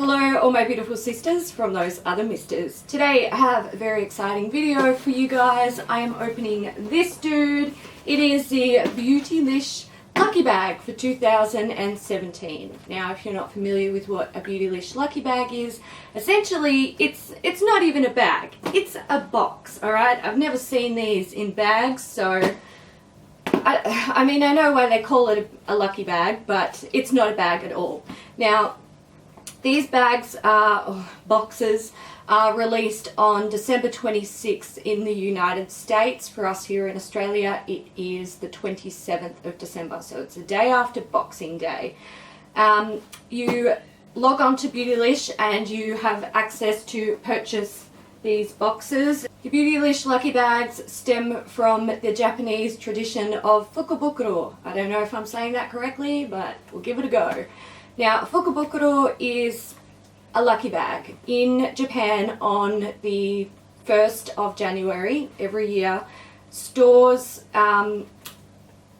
Hello all my beautiful sisters from those other misters. Today I have a very exciting video for you guys. I am opening this dude. It is the Beautylish Lucky Bag for 2017. Now if you're not familiar with what a Beautylish Lucky Bag is, essentially it's not even a bag, it's a box, alright? I've never seen these in bags, so I mean I know why they call it a lucky bag, but it's not a bag at all. Now these bags boxes are released on December 26th in the United States. For us here in Australia, it is the 27th of December, so it's the day after Boxing Day. You log on to Beautylish and you have access to purchase these boxes. The Beautylish Lucky Bags stem from the Japanese tradition of fukubukuro. I don't know if I'm saying that correctly, but we'll give it a go. Now, fukubukuro is a lucky bag. In Japan on the 1st of January every year, stores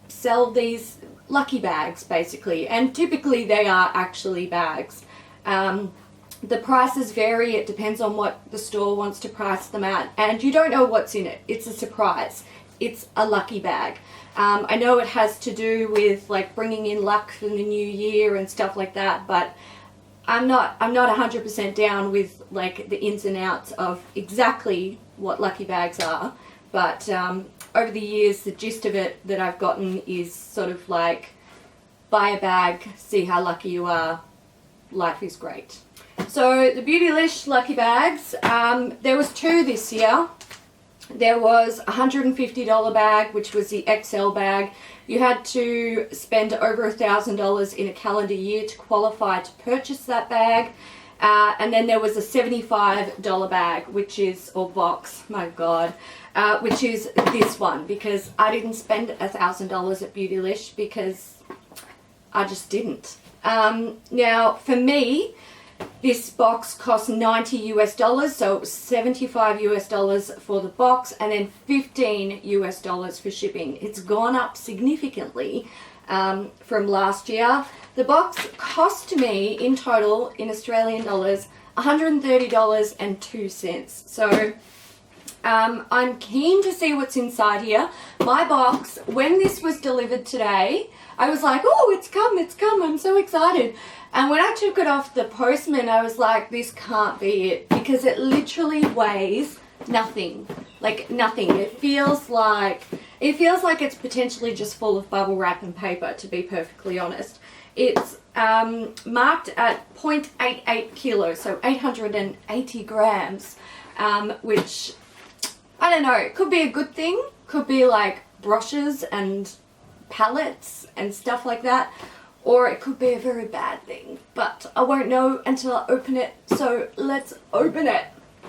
sell these lucky bags basically, and typically they are actually bags. The prices vary, it depends on what the store wants to price them at, and you don't know what's in it. It's a surprise. It's a lucky bag. I know it has to do with like bringing in luck for the new year and stuff like that, but I'm not 100% down with like the ins and outs of exactly what lucky bags are. But over the years, the gist of it that I've gotten is sort of like, buy a bag, see how lucky you are, life is great. So the Beautylish Lucky Bags, there was two this year. There was a $150 bag, which was the XL bag. You had to spend over $1,000 in a calendar year to qualify to purchase that bag. And then there was a $75 bag, which is, or box, my God, which is this one, because I didn't spend $1,000 at Beautylish because I just didn't. Now, for me, this box cost $90 US, so it was $75 US for the box and then $15 US for shipping. It's gone up significantly from last year. The box cost me in total in Australian dollars $130.02. So I'm keen to see what's inside here. My box, when this was delivered today, I was like, oh, it's come, I'm so excited. And when I took it off the postman, I was like, this can't be it, because it literally weighs nothing, like nothing. It feels like it's potentially just full of bubble wrap and paper, to be perfectly honest. It's marked at 0.88 kilos, so 880 grams, which, I don't know, it could be a good thing, could be like brushes and palettes and stuff like that, or it could be a very bad thing, but I won't know until I open it, so let's open it.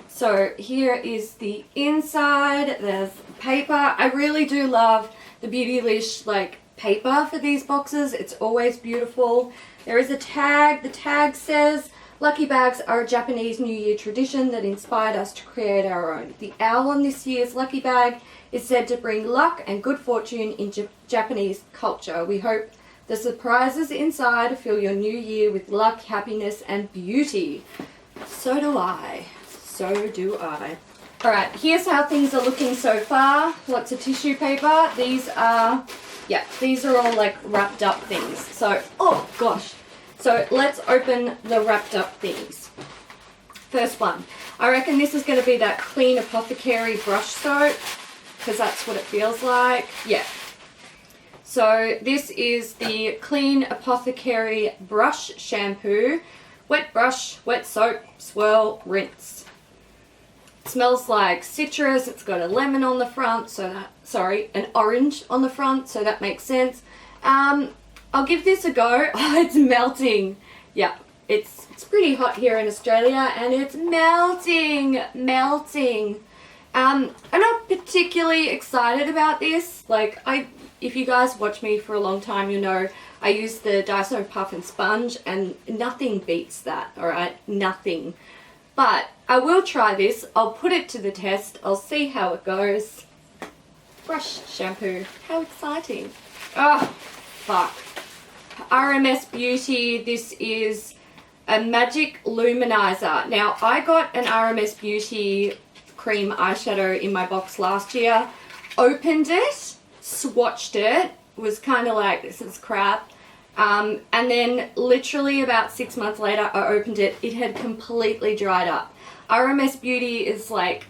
So here is the inside. There's paper. I really do love the Beautylish like paper for these boxes. It's always beautiful. There is a tag. The tag says, "Lucky bags are a Japanese New Year tradition that inspired us to create our own. The owl on this year's lucky bag is said to bring luck and good fortune in Japanese culture. We hope the surprises inside fill your new year with luck, happiness, and beauty." So do I. So do I. Alright, here's how things are looking so far. Lots of tissue paper. These are all like wrapped up things. So, oh gosh. So let's open the wrapped up things. First one. I reckon this is going to be that Clean Apothecary brush soap, because that's what it feels like. Yeah. So this is the Clean Apothecary brush shampoo. Wet brush, wet soap, swirl, rinse. It smells like citrus. It's got a lemon on the front, an orange on the front, so that makes sense. I'll give this a go. Oh, it's melting. Yeah, it's pretty hot here in Australia and it's melting. I'm not particularly excited about this. Like, if you guys watch me for a long time, you know I use the Daiso Puff and Sponge and nothing beats that, alright? Nothing. But I will try this. I'll put it to the test. I'll see how it goes. Brush shampoo. How exciting. Oh, fuck. RMS Beauty. This is a Magic Luminizer. Now, I got an RMS Beauty cream eyeshadow in my box last year. Opened it, swatched it, was kind of like, this is crap. And then literally about 6 months later, I opened it. It had completely dried up. RMS Beauty is like,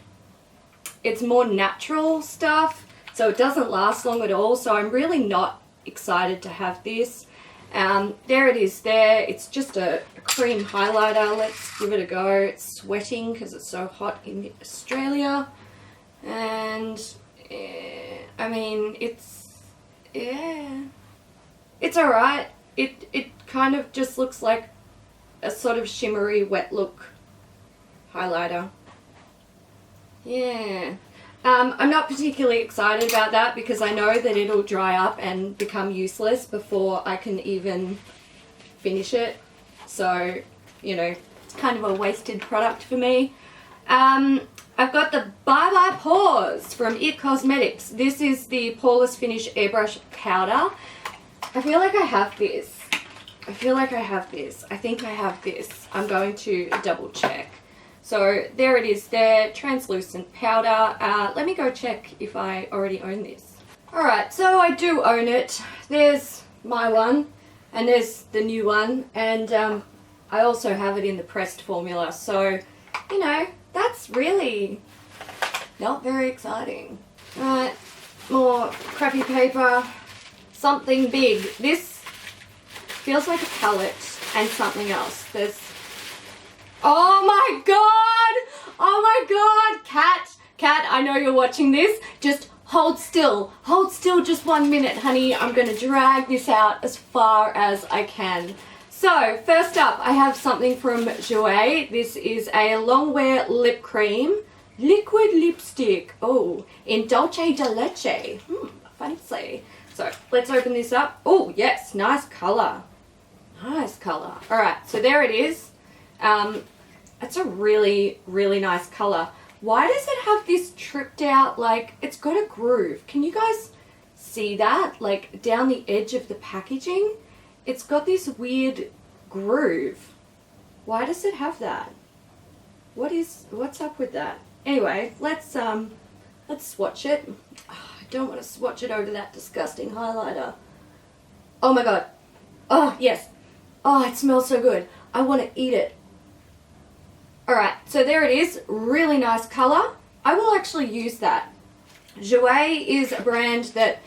it's more natural stuff, so it doesn't last long at all. So I'm really not excited to have this. There it is there. It's just a cream highlighter. Let's give it a go. It's sweating because it's so hot in Australia. And I mean, it's alright. It kind of just looks like a sort of shimmery wet look highlighter. Yeah. I'm not particularly excited about that because I know that it'll dry up and become useless before I can even finish it. So, you know, it's kind of a wasted product for me. I've got the Bye Bye Pores from It Cosmetics. This is the Poreless Finish Airbrush Powder. I feel like I have this. I think I have this. I'm going to double check. So there it is there, translucent powder. Let me go check if I already own this. Alright, so I do own it. There's my one, and there's the new one, and I also have it in the pressed formula. So, you know, that's really not very exciting. Alright, more crappy paper. Something big. This feels like a palette and something else. There's... Oh my god! Oh my god! Cat, I know you're watching this. Just hold still. Hold still just 1 minute, honey. I'm gonna drag this out as far as I can. So, first up, I have something from Jouer. This is a long wear lip cream. Liquid lipstick. Oh, in Dolce de Leche. Fancy. So, let's open this up. Oh, yes, nice colour. Nice colour. Alright, so there it is. It's a really, really nice colour. Why does it have this tripped out, like, it's got a groove. Can you guys see that? Like, down the edge of the packaging? It's got this weird groove. Why does it have that? What's up with that? Anyway, let's swatch it. Oh, I don't want to swatch it over that disgusting highlighter. Oh my god. Oh, yes. Oh, it smells so good. I want to eat it. Alright, so there it is. Really nice colour. I will actually use that. Jouer is a brand that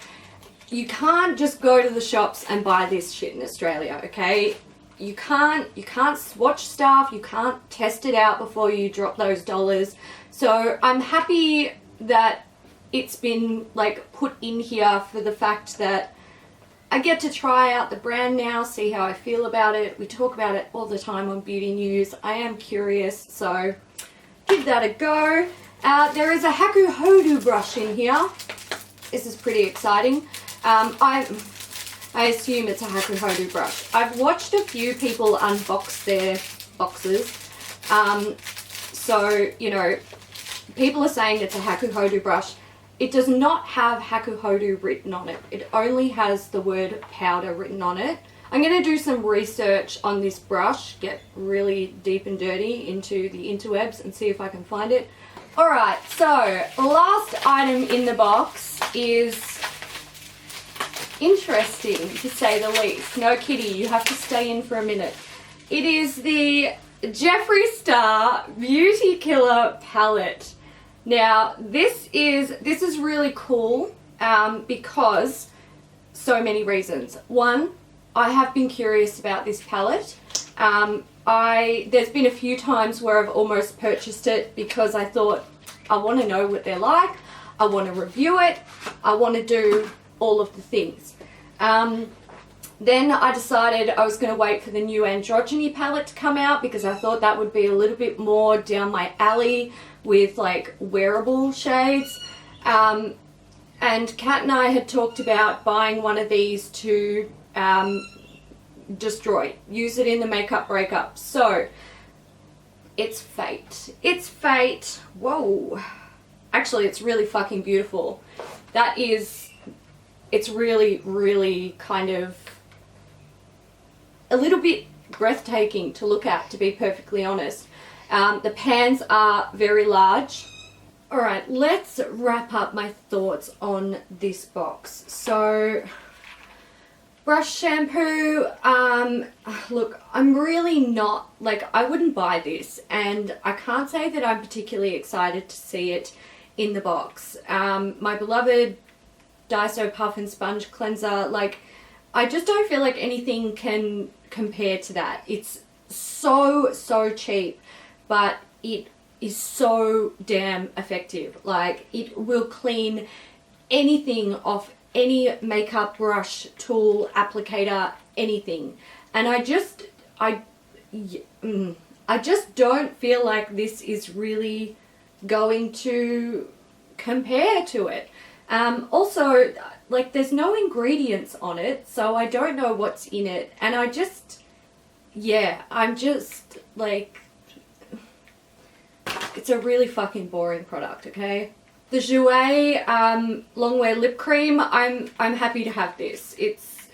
you can't just go to the shops and buy this shit in Australia, okay? You can't swatch stuff, you can't test it out before you drop those dollars. So I'm happy that it's been like put in here for the fact that I get to try out the brand now, see how I feel about it. We talk about it all the time on Beauty News. I am curious, so give that a go. There is a Haku Hodu brush in here. This is pretty exciting. I assume it's a Haku Hodu brush. I've watched a few people unbox their boxes. So, you know, people are saying it's a Haku Hodu brush. It does not have Haku Hodu written on it. It only has the word powder written on it. I'm going to do some research on this brush, get really deep and dirty into the interwebs and see if I can find it. Alright, so last item in the box is interesting to say the least. No kitty, you have to stay in for a minute. It is the Jeffree Star Beauty Killer palette. Now, this is really cool because so many reasons. One, I have been curious about this palette. There's been a few times where I've almost purchased it because I thought I want to know what they're like, I want to review it, I want to do all of the things. Then I decided I was going to wait for the new Androgyny palette to come out because I thought that would be a little bit more down my alley with like wearable shades. And Kat and I had talked about buying one of these to use it in the makeup breakup. So it's fate. It's fate. Whoa. Actually, it's really fucking beautiful. It's really, really kind of a little bit breathtaking to look at, to be perfectly honest. The pans are very large. Alright, let's wrap up my thoughts on this box. So, brush shampoo, look, I'm really not, like, I wouldn't buy this, and I can't say that I'm particularly excited to see it in the box. My beloved Daiso Puff and Sponge Cleanser, like, I just don't feel like anything can compare to that. It's so cheap, but it is so damn effective. Like, it will clean anything off any makeup brush, tool, applicator, anything. And I just don't feel like this is really going to compare to it. Also, like, there's no ingredients on it, so I don't know what's in it, and I'm just like, it's a really fucking boring product, okay? The Jouer Longwear Lip Cream, I'm happy to have this. It's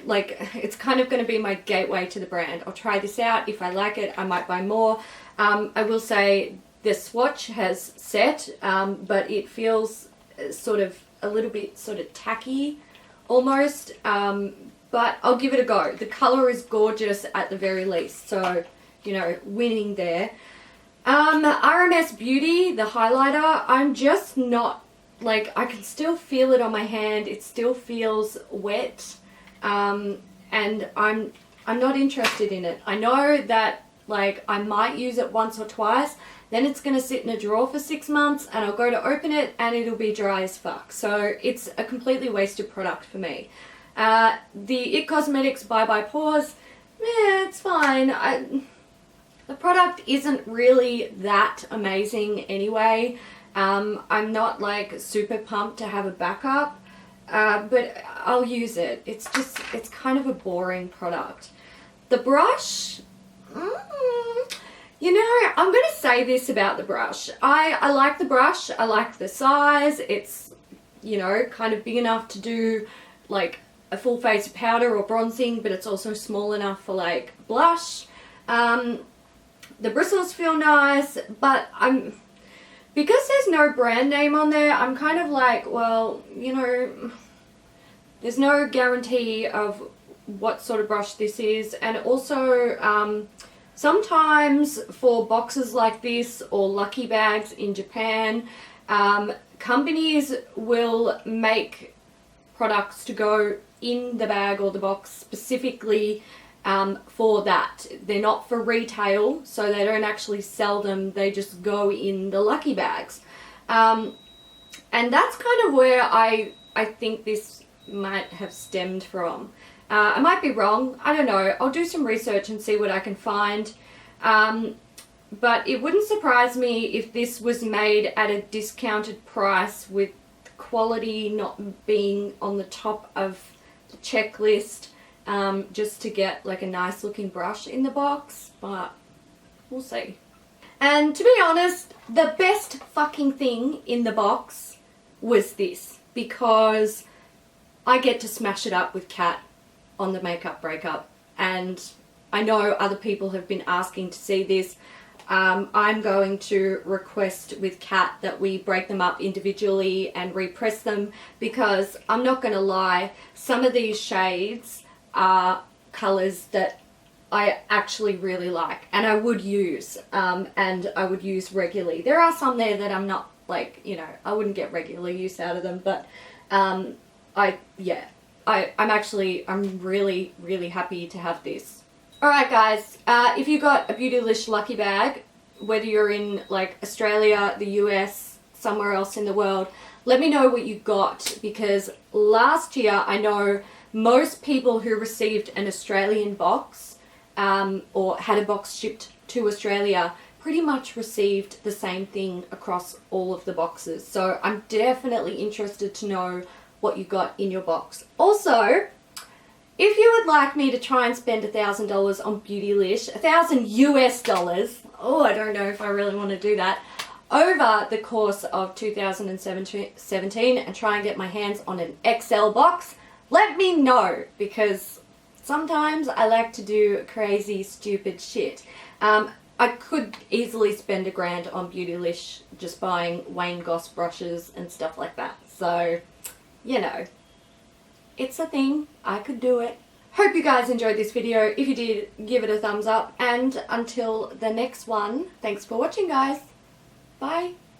like, it's kind of going to be my gateway to the brand. I'll try this out. If I like it, I might buy more. I will say the swatch has set, but it feels sort of a little bit sort of tacky almost, but I'll give it a go. The color is gorgeous at the very least, so, you know, winning there. RMS Beauty, the highlighter, I'm just not, like, I can still feel it on my hand. It still feels wet, and I'm not interested in it. I know that, like, I might use it once or twice, then it's going to sit in a drawer for 6 months, and I'll go to open it and it'll be dry as fuck. So it's a completely wasted product for me. The IT Cosmetics Bye Bye Pores, yeah, it's fine. The product isn't really that amazing anyway. I'm not, like, super pumped to have a backup, but I'll use it. It's kind of a boring product. The brush, you know, I'm going to say this about the brush. I like the brush. I like the size. It's, you know, kind of big enough to do, like, a full face of powder or bronzing, but it's also small enough for, like, blush. The bristles feel nice, but because there's no brand name on there, I'm kind of like, well, you know, there's no guarantee of what sort of brush this is. And also, sometimes for boxes like this or lucky bags in Japan, companies will make products to go in the bag or the box specifically for that. They're not for retail, so they don't actually sell them. They just go in the lucky bags. And that's kind of where I think this might have stemmed from. I might be wrong. I don't know. I'll do some research and see what I can find. But it wouldn't surprise me if this was made at a discounted price with quality not being on the top of the checklist, just to get, like, a nice looking brush in the box, but we'll see. And to be honest, the best fucking thing in the box was this, because I get to smash it up with Kat on the makeup breakup, and I know other people have been asking to see this. I'm going to request with Kat that we break them up individually and repress them, because I'm not going to lie, some of these shades are colours that I actually really like and I would use, and I would use regularly. There are some there that I'm not, like, you know, I wouldn't get regular use out of them, but I'm really happy to have this. Alright guys, if you got a Beautylish lucky bag, whether you're in, like, Australia, the US, somewhere else in the world, let me know what you got, because last year I know most people who received an Australian box, or had a box shipped to Australia, pretty much received the same thing across all of the boxes. So I'm definitely interested to know what you got in your box. Also, if you would like me to try and spend $1,000 on Beautylish, $1,000 US, oh, I don't know if I really want to do that, over the course of 2017 and try and get my hands on an XL box, let me know, because sometimes I like to do crazy, stupid shit. I could easily spend $1,000 on Beautylish just buying Wayne Goss brushes and stuff like that. So, you know, it's a thing. I could do it. Hope you guys enjoyed this video. If you did, give it a thumbs up. And until the next one, thanks for watching, guys. Bye.